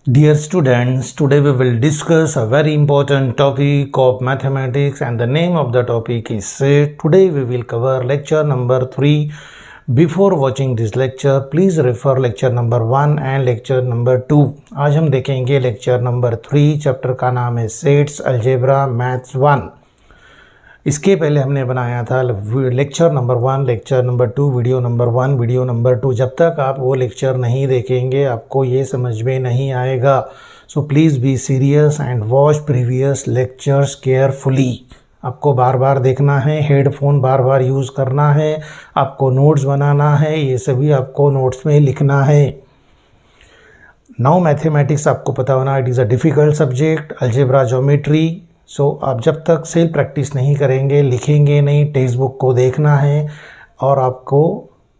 Dear students, today we will discuss a very important topic of mathematics and the name of the topic is set. Today we will cover lecture number 3. Before watching this lecture, please refer lecture number 1 and lecture number 2. आज हम देखेंगे lecture number 3, chapter का नाम है sets algebra maths 1. इसके पहले हमने बनाया था lecture number 1, lecture number 2, video number 1, video number 2. जब तक आप वो लेक्चर नहीं देखेंगे आपको ये समझ में नहीं आएगा. So please be serious and watch previous lectures carefully. आपको बार बार देखना है, हेडफोन बार बार यूज़ करना है, आपको नोट्स बनाना है, ये सभी आपको नोट्स में लिखना है. नाउ मैथमेटिक्स आपको पता होना, it is a difficult subject. Algebra, geometry. So आप जब तक सेल्फ प्रैक्टिस नहीं करेंगे, लिखेंगे नहीं, टेक्स्ट बुक को देखना है और आपको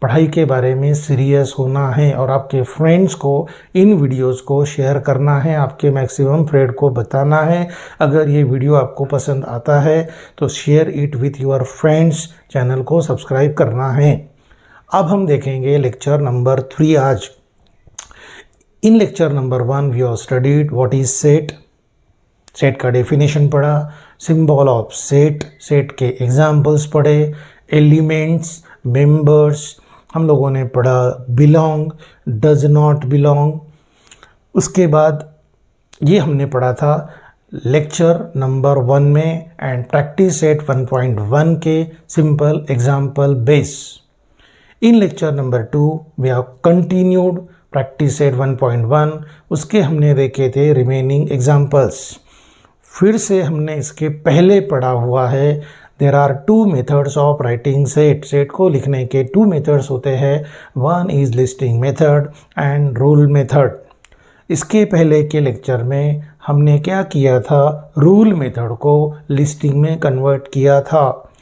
पढ़ाई के बारे में सीरियस होना है और आपके फ्रेंड्स को इन वीडियोस को शेयर करना है, आपके मैक्सिमम फ्रेंड को बताना है. अगर ये वीडियो आपको पसंद आता है तो share it with your friends. Channel को सब्सक्राइब करना है. अब हम देखेंगे लेक्चर नंबर 3 आज. In lecture number 1 we have studied what is set. Set का डेफिनेशन पढ़ा, सिंबल ऑफ सेट, सेट के एग्जाम्पल्स पढ़े, एलिमेंट्स, मेंबर्स. हम लोगों ने पढ़ा बिलोंग, डज नॉट बिलोंग. उसके बाद ये हमने पढ़ा था लेक्चर नंबर 1 में एंड प्रैक्टिस सेट 1.1 के simple example base. In lecture number 2 we have continued practice set 1.1. उसके हमने देखे थे रिमेनिंग एग्जाम्पल्स. फिर से हमने इसके पहले पढ़ा हुआ है. There are 2 methods of writing set. Set को लिखने के 2 मेथड्स होते हैं. One is listing method and rule method. इसके पहले के लेक्चर में हमने क्या किया था, रूल मेथड को लिस्टिंग में कन्वर्ट किया था.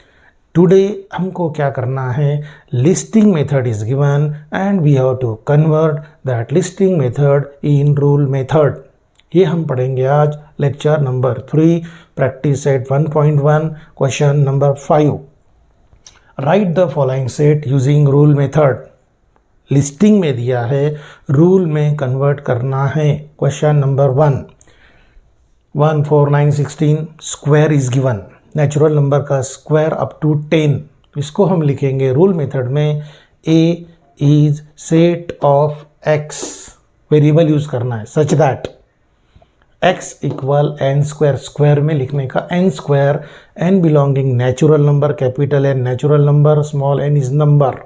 टुडे हमको क्या करना है, listing method is given and we have to convert that listing method in rule method. ये हम पढ़ेंगे आज lecture number 3, practice set 1.1, question number 5. Write the following set using rule method. Listing में दिया है, रूल में कन्वर्ट करना है. Question number 1, 1 4 9 16 square is given. Natural number का स्क्वायर अप टू 10. इसको हम लिखेंगे रूल मेथड में A is set of x. Variable use करना है such that x equal n square. Square में लिखने का n square, n belonging natural number, capital N natural number, small n is number,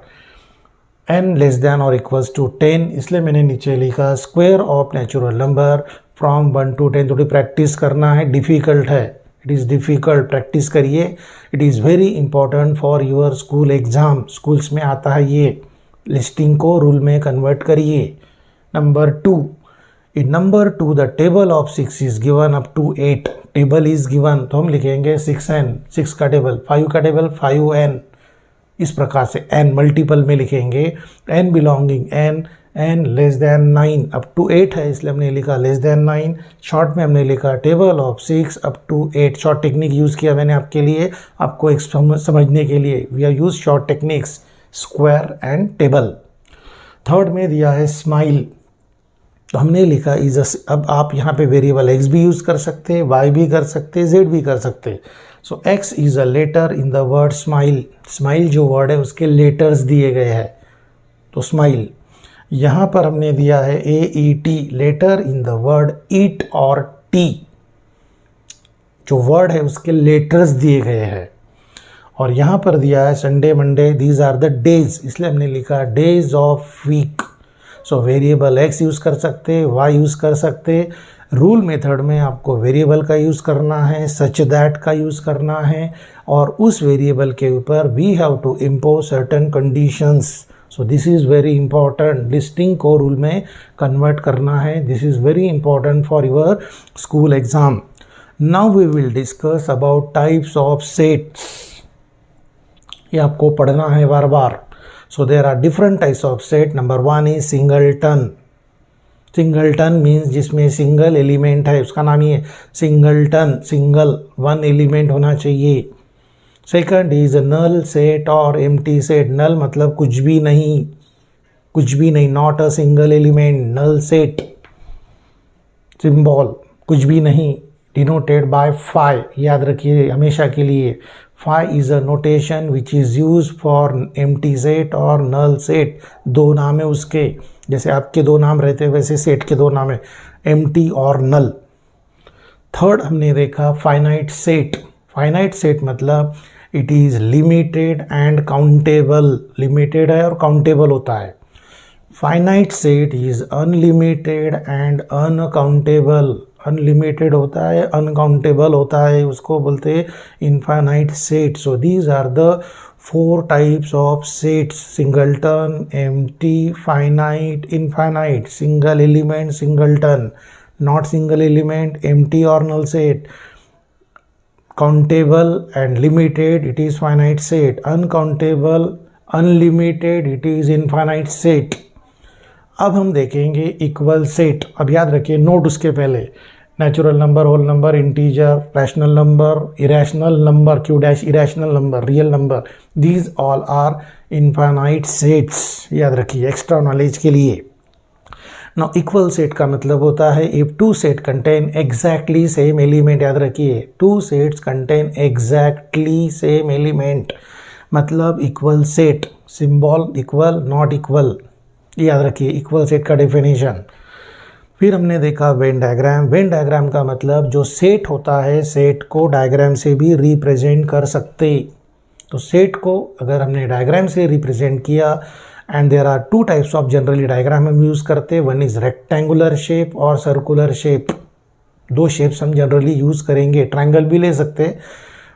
n less than और equals to 10. इसलिए मैंने नीचे लिखा square of natural number from 1 to 10. थोड़ी practice करना है, डिफ़िकल्ट है, इट इज़ डिफ़िकल्ट. प्रैक्टिस करिए, it is very important for your school exam. Schools में आता है ये. लिस्टिंग को रूल में कन्वर्ट करिए. Number 2, in number 2 the table of 6 is given up to 8. Table is given तो हम लिखेंगे 6n. 6 का टेबल, 5 का टेबल 5n. इस प्रकार से n मल्टीपल में लिखेंगे. n belonging n less than 9 up to 8 है इसलिए हमने लिखा लेस देन 9. शॉर्ट में हमने लिखा table of 6 up to 8. Short technique use किया मैंने आपके लिए, आपको एक समझने के लिए. We have use short techniques, square and table. Third में दिया है स्माइल तो हमने लिखा इज. अब आप यहाँ पे वेरिएबल x भी यूज़ कर सकते हैं, y भी कर सकते हैं, z भी कर सकते हैं. So x is a letter in the word smile. Smile जो वर्ड है उसके लेटर्स दिए गए हैं तो स्माइल. यहाँ पर हमने दिया है AET, letter in the word eat और टी. जो वर्ड है उसके लेटर्स दिए गए हैं. और यहाँ पर दिया है Sunday, Monday, these are the days, इसलिए हमने लिखा days of week. So variable x use कर सकते, y यूज़ कर सकते. रूल मेथड में आपको वेरिएबल का यूज़ करना है, सच दैट का यूज़ करना है और उस वेरिएबल के ऊपर we have to impose certain conditions. So this is very important. Listing को रूल में कन्वर्ट करना है. This is very important for your school exam. Now we will discuss about types of sets. ये आपको पढ़ना है बार बार. So there are different types of set. Number 1 is singleton. Singleton means जिसमें सिंगल एलिमेंट है, उसका नाम ही है सिंगलटन. सिंगल 1 एलिमेंट होना चाहिए. सेकंड इज नल सेट और एम्प्टी सेट. नल मतलब कुछ भी नहीं, not a single element, null set. Symbol कुछ भी नहीं, डिनोटेड बाय फाई, याद रखिए हमेशा के लिए। Phi is a notation which is use for empty set और नल सेट। दो नाम है उसके, जैसे आपके दो नाम रहते हैं वैसे सेट के दो नाम है, एम्प्टी और नल। थर्ड हमने देखा फाइनाइट सेट। फाइनाइट सेट मतलब it is limited and countable, limited है और काउंटेबल होता है। Finite set is unlimited and uncountable. Unlimited होता है, अनकाउंटेबल होता है, उसको बोलते हैं infinite set. So these are the 4 types of sets, singleton, empty, finite, infinite, single element, singleton, not single element, empty और null set, countable and limited it is finite set, uncountable unlimited it is infinite set। अब हम देखेंगे equal set. अब याद रखिए note उसके पहले, natural number, whole number, integer, rational number, irrational number, Q dash irrational number, real number, these all are infinite sets. याद रखिए एक्स्ट्रा नॉलेज के लिए। नाउ इक्वल सेट का मतलब होता है if two set contain exactly same element. याद रखिए two sets contain exactly same element, मतलब equal set. Symbol equal, not equal, याद रखिए इक्वल सेट का डेफिनेशन। फिर हमने देखा वेन डायग्राम। वेन डायग्राम का मतलब जो सेट होता है, सेट को डायग्राम से भी रिप्रेजेंट कर सकते। तो सेट को अगर हमने डायग्राम से रिप्रेजेंट किया, and there are 2 types of generally diagram हम यूज़ करते हैं, वन इज़ रेक्टेंगुलर शेप और सर्कुलर शेप। 2 शेप्स हम जनरली यूज़ करेंगे, ट्रायंगल भी ले सकते हैं,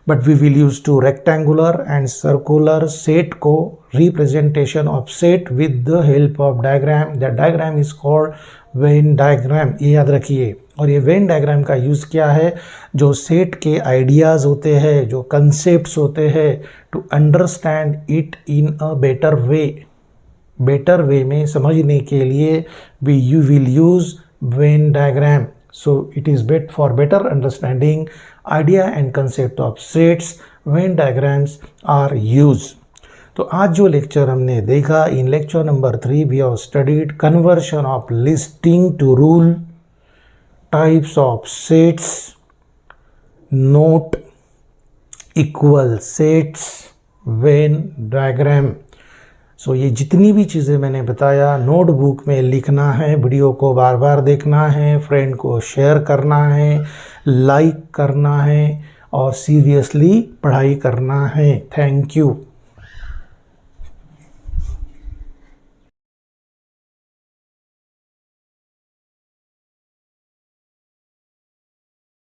but we will use two rectangular and circular set को representation of set with the help of diagram. That diagram is called Venn diagram, ये याद रखिए। और ये वेन डायग्राम का यूज़ क्या है, जो सेट के आइडियाज़ होते हैं, जो कंसेप्ट्स होते हैं, to understand it in a better way, better way में समझने के लिए we you will use Venn diagram. So it is best for better understanding idea and concept of sets, Venn diagrams are used. तो आज जो lecture हमने देखा, इन lecture number 3 we have studied conversion of listing to rule, types of sets, note, equal sets, Venn diagram। सो ये जितनी भी चीज़ें मैंने बताया नोटबुक में लिखना है, वीडियो को बार बार देखना है, फ्रेंड को शेयर करना है, लाइक करना है और सीरियसली पढ़ाई करना है। Thank you.